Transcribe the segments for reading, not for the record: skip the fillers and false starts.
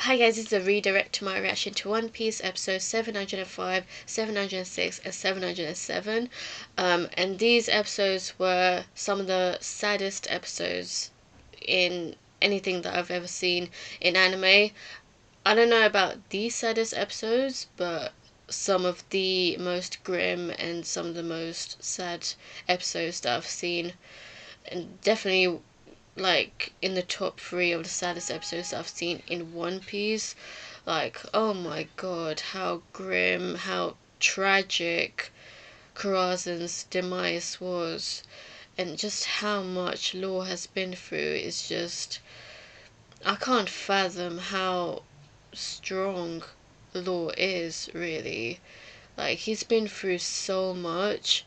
Hi guys, this is a redirect to my reaction to One Piece episodes 705, 706 and 707. And these episodes were some of the saddest episodes in anything that I've ever seen in anime. I don't know about the saddest episodes, but some of the most grim and some of the most sad episodes that I've seen, and definitely like in the top 3 of the saddest episodes that I've seen in One Piece. Like, oh my god, how grim, how tragic CORAZON'S demise was, and just how much Law has been through is just, I can't fathom how strong Law is, really. Like, he's been through so much.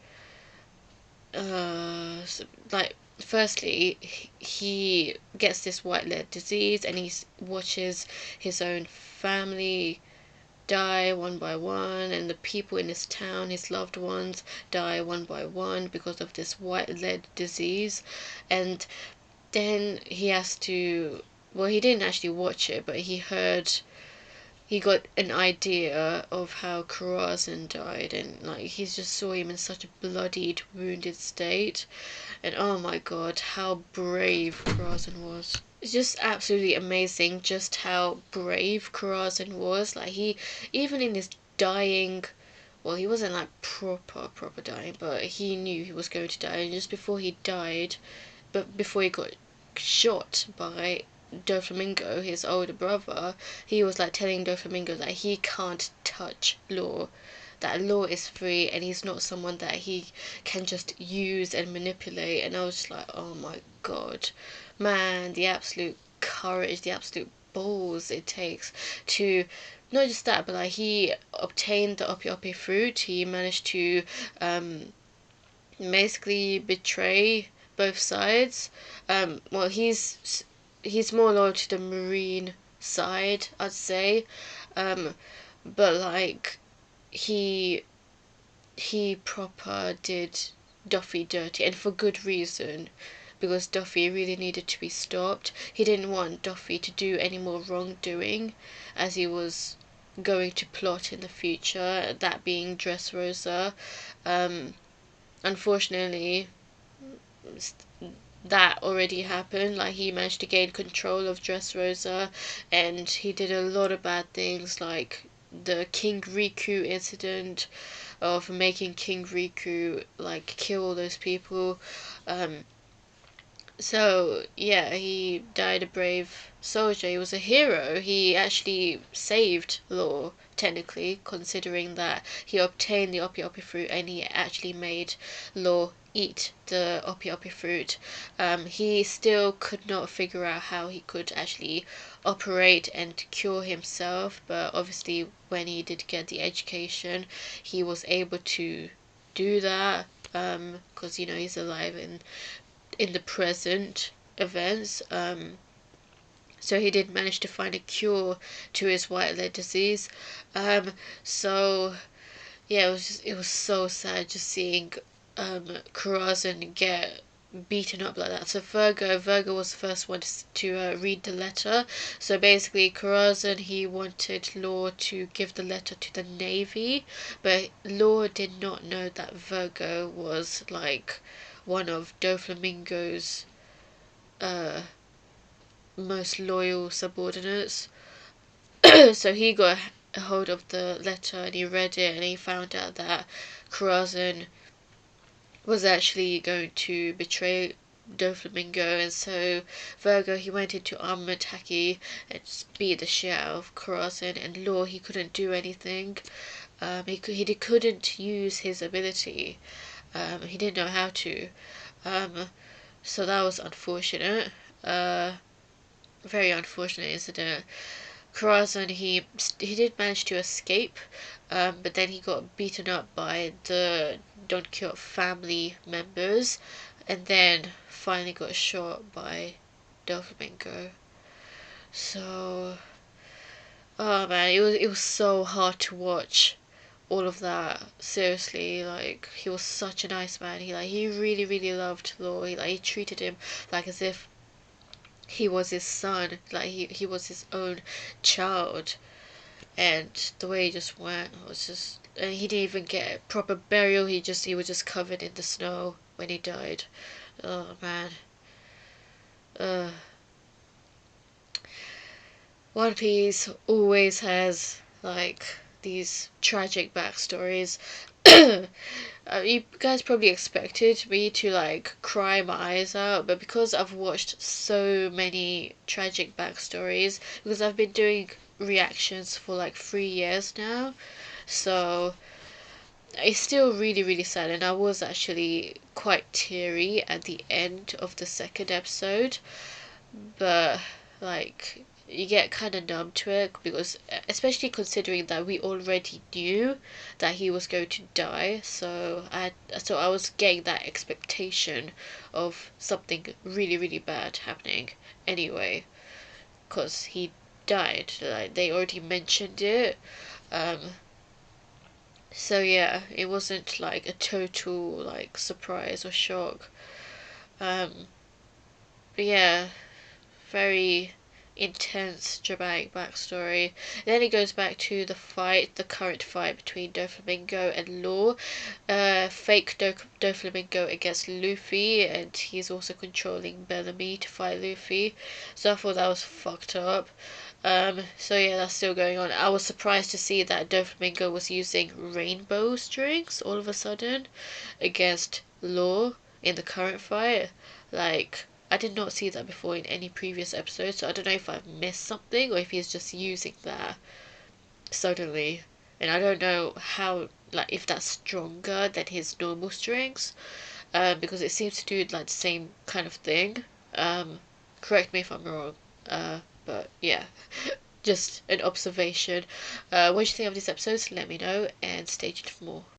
Like, firstly, he gets this white leg disease and he watches his own family die one by one, and the people in his town, his loved ones, die one by one because of this white leg disease. And then he has to, well, he didn't actually watch it, but he got an idea of how Corazon died, and like he just saw him in such a bloodied, wounded state, and oh my god, how brave Corazon was. It's just absolutely amazing just how brave Corazon was. Like, he, even in his dying, well, he wasn't like proper dying, but he knew he was going to die, and just before he died, but before he got shot by Doflamingo, his older brother, he was like telling Doflamingo that he can't touch Law, that Law is free and he's not someone that he can just use and manipulate. And I was just like, oh my god, man, the absolute courage, the absolute balls it takes to, not just that, but like he obtained the Ope Ope fruit. He managed to basically betray both sides. Well, he's more loyal to the marine side, I'd say. But like he proper did Duffy dirty, and for good reason, because Duffy really needed to be stopped. He didn't want Duffy to do any more wrongdoing, as he was going to plot in the future, that being Dressrosa. Unfortunately, that already happened. Like, he managed to gain control of Dressrosa, and he did a lot of bad things, like the King Riku incident of making King Riku like kill all those people. So yeah, he died a brave soldier. He was a hero. He actually saved Law, technically, considering that he obtained the Ope Ope fruit and he actually made Law eat the Ope Ope fruit. He still could not figure out how he could actually operate and cure himself, but obviously when he did get the education, he was able to do that, because you know he's alive and in the present events. So he did manage to find a cure to his white leg disease. So yeah, it was so sad just seeing Corazon get beaten up like that. So Vergo was the first one to read the letter. So basically, Corazon, he wanted Law to give the letter to the Navy, but Law did not know that Vergo was like one of Doflamingo's most loyal subordinates. So he got a hold of the letter and he read it, and he found out that Corazon was actually going to betray Doflamingo, and so Vergo, he went into Armament Haki and beat the shit out of Corazon, and Law, he couldn't do anything. He couldn't use his ability. He didn't know how to. So that was unfortunate. Very unfortunate incident. Corazon, he did manage to escape, but then he got beaten up by the Donquixote family members, and then finally got shot by Doflamingo. So, oh man, it was so hard to watch all of that. Seriously, like, he was such a nice man. He really loved Law. He treated him like as if he was his son, like he was his own child, and the way he just went was just, and he didn't even get a proper burial. He was just covered in the snow when he died. Oh man. uh One Piece always has like these tragic backstories. You guys probably expected me to like cry my eyes out, but because I've watched so many tragic backstories, because I've been doing reactions for like 3 years now, so it's still really, really sad. And I was actually quite teary at the end of the second episode, but like you get kind of numb to it, because especially considering that we already knew that he was going to die, so I was getting that expectation of something really, really bad happening anyway, because he died, like they already mentioned it. um so yeah, it wasn't like a total like surprise or shock. um but yeah, very intense, dramatic backstory. And then it goes back to the current fight between Doflamingo and Law. Fake Doflamingo against Luffy, and he's also controlling Bellamy to fight Luffy. So I thought that was fucked up. So yeah, that's still going on. I was surprised to see that Doflamingo was using rainbow strings all of a sudden against Law in the current fight. Like, I did not see that before in any previous episode, so I don't know if I've missed something or if he's just using that suddenly. And I don't know how, like, if that's stronger than his normal strings, because it seems to do like the same kind of thing. Um, Correct me if I'm wrong. But yeah, just an observation. What do you think of this episode? Let me know and stay tuned for more.